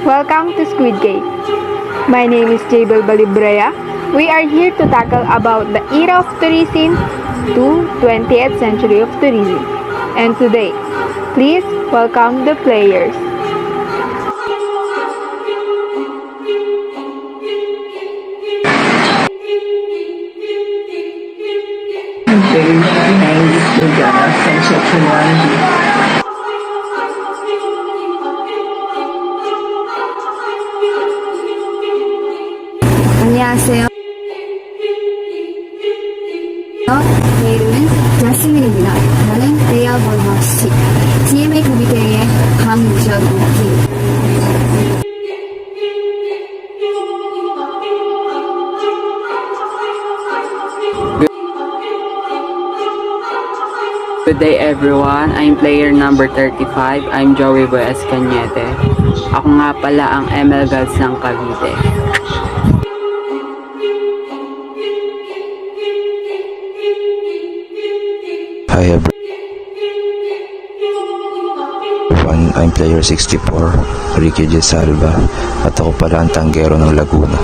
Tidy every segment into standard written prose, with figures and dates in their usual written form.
Welcome to Squid Game. My name is Jabel Balibrea. We are here to tackle about the era of tourism to 20th century of tourism. And today, please welcome the players. Very nice to the conceptuality. 안녕하세요. 내 이름은 자스민입니다. 나는 대야 벌마씨 GMA 구비대의 강유정입니다. Good day everyone, I'm player number 35, I'm Joey Bues Cañete. Ako nga pala ang ML Gods ng Cavite. Hi everyone, I'm player 64, Ricky J. Salva, at ako pala ang tanggero ng Laguna.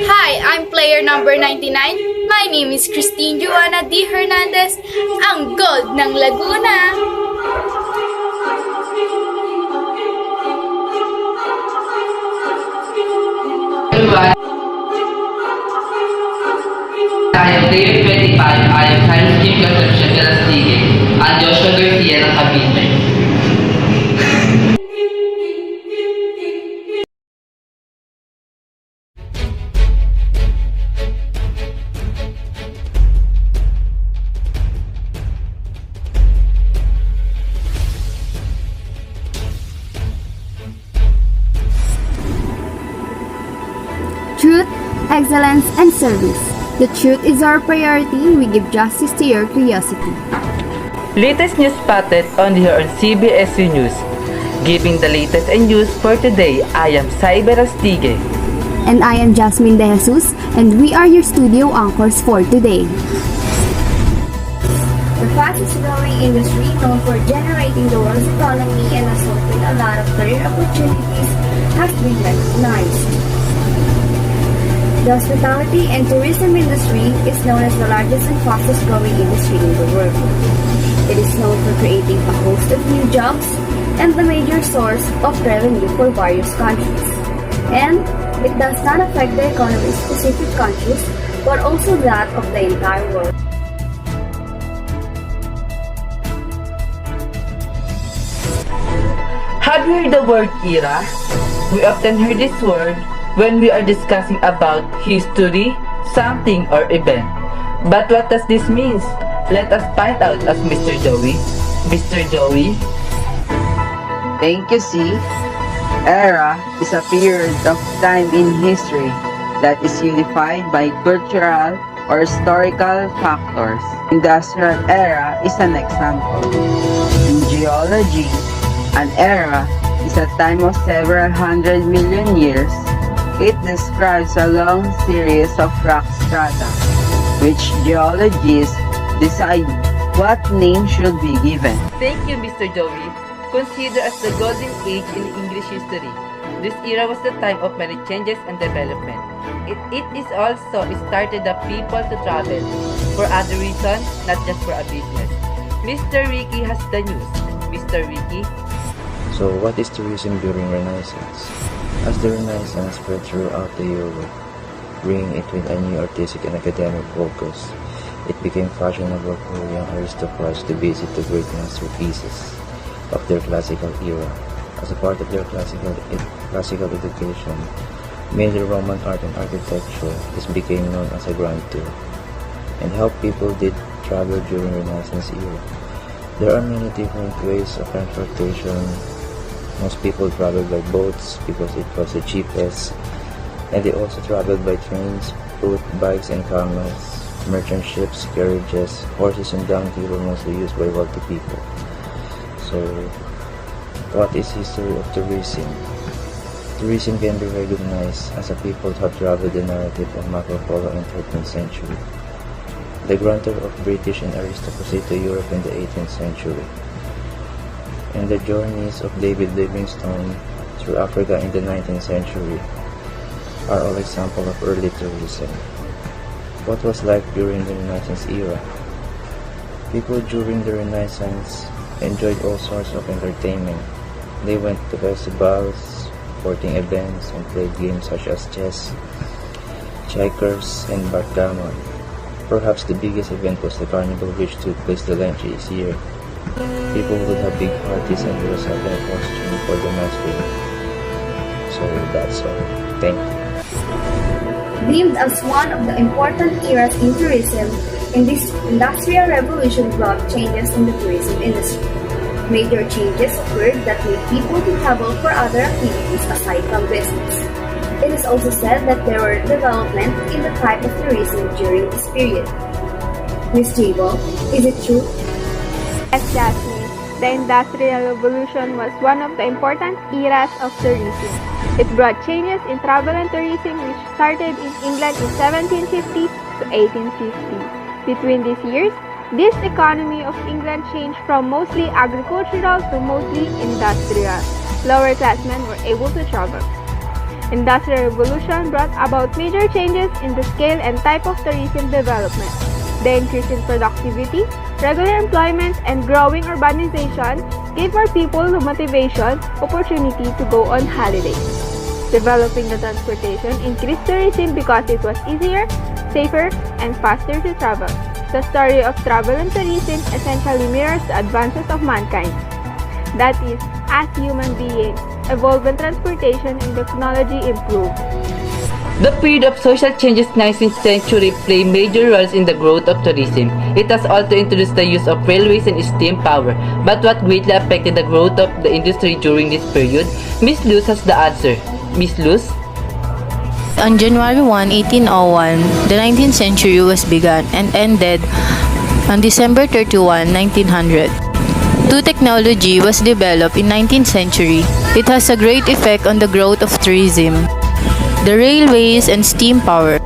Hi, I'm player number 99. My name is Christine Joanna D. Hernandez, ang gold ng Laguna. I am player 25. I am Science Team Concepcion Calastige at Joshua Garcia ng Cavite. Truth, excellence, and service. The truth is our priority. We give justice to your curiosity. Latest news spotted only here on CBSU News. Giving the latest and news for today, I am Cyber Astige. And I am Jasmine De Jesus, and we are your studio anchors for today. The fastest growing industry known for generating the world's economy and has opened a lot of career opportunities has been recognized. The hospitality and tourism industry is known as the largest and fastest growing industry in the world. It is known for creating a host of new jobs and the major source of revenue for various countries. And it does not affect the economy of specific countries, but also that of the entire world. Have you heard the word era? We often hear this word when we are discussing about history, something or event. But what does this mean? Let us find out as Mr. Joey. Mr. Joey? Thank you, C. Era is a period of time in history that is unified by cultural or historical factors. Industrial era is an example. In geology, an era is a time of several 100 million years. It describes a long series of rock strata, which geologists decide what name should be given. Thank you, Mr. Joey. Considered as the golden age in English history, this era was the time of many changes and development. It is also started the people to travel for other reasons, not just for a business. Mr. Ricky has the news. Mr. Ricky? So what is tourism during Renaissance? As the Renaissance spread throughout the Europe, bringing it with a new artistic and academic focus, it became fashionable for young aristocrats to visit the great masterpieces of their classical era. As a part of their classical education, mainly Roman art and architecture, this became known as a grand tour. And how people did travel during Renaissance era. There are many different ways of transportation. Most people traveled by boats because it was the cheapest, and they also traveled by trains, foot, bikes, and camels. Merchant ships, carriages, horses, and donkey were mostly used by wealthy people. So, what is history of tourism? Tourism can be recognized as a people who have traveled the narrative of Marco Polo in 13th century. the grandeur of British and aristocracy to Europe in the 18th century, and the journeys of David Livingstone through Africa in the 19th century are all examples of early tourism. What was life during the Renaissance era? People during the Renaissance enjoyed all sorts of entertainment. They went to festivals, sporting events, and played games such as chess, checkers, and backgammon. Perhaps the biggest event was the carnival, which took place the last year. People would have big parties and dress up in costume for the masquerade. So that's all. Thank you. Deemed as one of the important eras in tourism, in this industrial revolution brought changes in the tourism industry. Major changes occurred that made people to travel for other activities aside from business. It is also said that there were developments in the type of tourism during this period. Ms. Jabo, is it true? Yes, Jasmine. The Industrial Revolution was one of the important eras of tourism. It brought changes in travel and tourism which started in England in 1750 to 1850. Between these years, this economy of England changed from mostly agricultural to mostly industrial. Lower class men were able to travel. Industrial Revolution brought about major changes in the scale and type of tourism development. The increase in productivity, regular employment, and growing urbanization gave more people the motivation, opportunity to go on holidays. Developing the transportation increased tourism because it was easier, safer, and faster to travel. The story of travel and tourism essentially mirrors the advances of mankind. That is, as human beings, evolve when transportation and technology improve. The period of social changes 19th century played major roles in the growth of tourism. It has also introduced the use of railways and steam power. But what greatly affected the growth of the industry during this period? Miss Luz has the answer. Miss Luz? On January 1, 1801, the 19th century was begun and ended on December 31, 1900. Two technology was developed in 19th century. It has a great effect on the growth of tourism. The railways and steam power.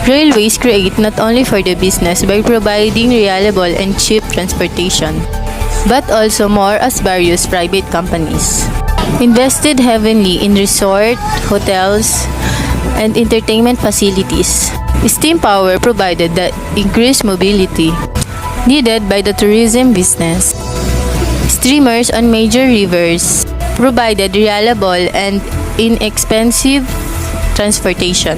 Railways create not only for the business by providing reliable and cheap transportation, but also more as various private companies invested heavily in resort, hotels, and entertainment facilities. Steam power provided the increased mobility needed by the tourism business. Steamers on major rivers provided reliable and inexpensive transportation.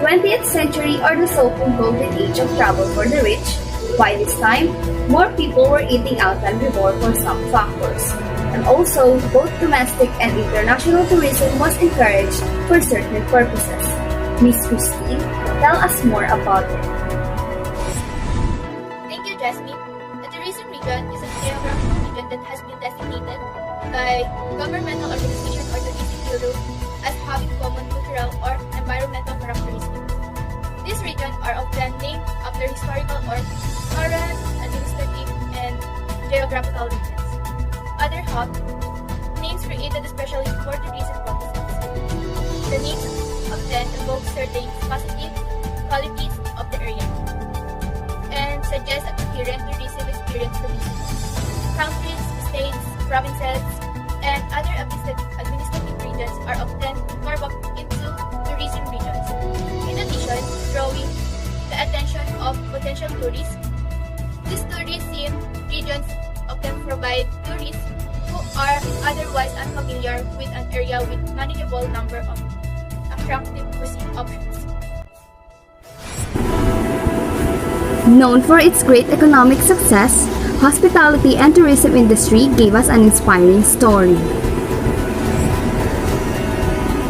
20th century or the so-called golden age of travel for the rich. By this time, more people were eating out than before for some factors. And also, both domestic and international tourism was encouraged for certain purposes. Miss Christine, tell us more about it. Thank you, Jasmine. The tourism region is a geographical region that has been designated by governmental organization or tourism bureau as having common cultural or environmental characteristics. These regions are often named after historical or current administrative and geographical regions. Other have names created especially for tourism purposes. The names often evoke certain positive qualities of the area and suggest a coherent tourism experience to visitors. Countries, states, provinces, and other administrative regions are often carved up into tourism regions. In addition, drawing the attention of potential tourists, these tourism regions often provide tourists who are otherwise unfamiliar with an area with manageable number of attractive cuisine options. Known for its great economic success, hospitality and tourism industry gave us an inspiring story.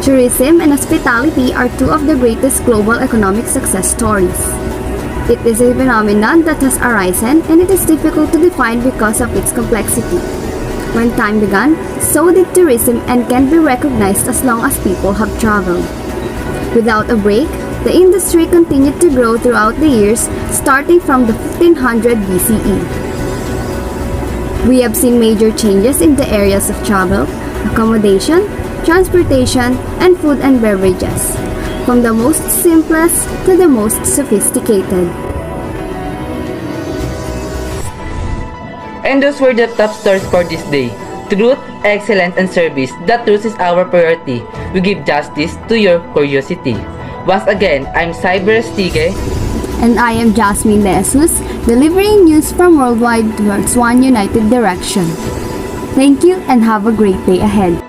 Tourism and hospitality are two of the greatest global economic success stories. It is a phenomenon that has arisen and it is difficult to define because of its complexity. When time began, so did tourism and can be recognized as long as people have traveled. Without a break, the industry continued to grow throughout the years, starting from the 1500 BCE. We have seen major changes in the areas of travel, accommodation, transportation, and food and beverages, from the most simplest to the most sophisticated. And those were the top stories for this day. Truth, excellence, and service. The truth is our priority. We give justice to your curiosity. Once again, I'm Cyber Stige. And I am Jasmine De Jesus, delivering news from worldwide towards one united direction. Thank you and have a great day ahead.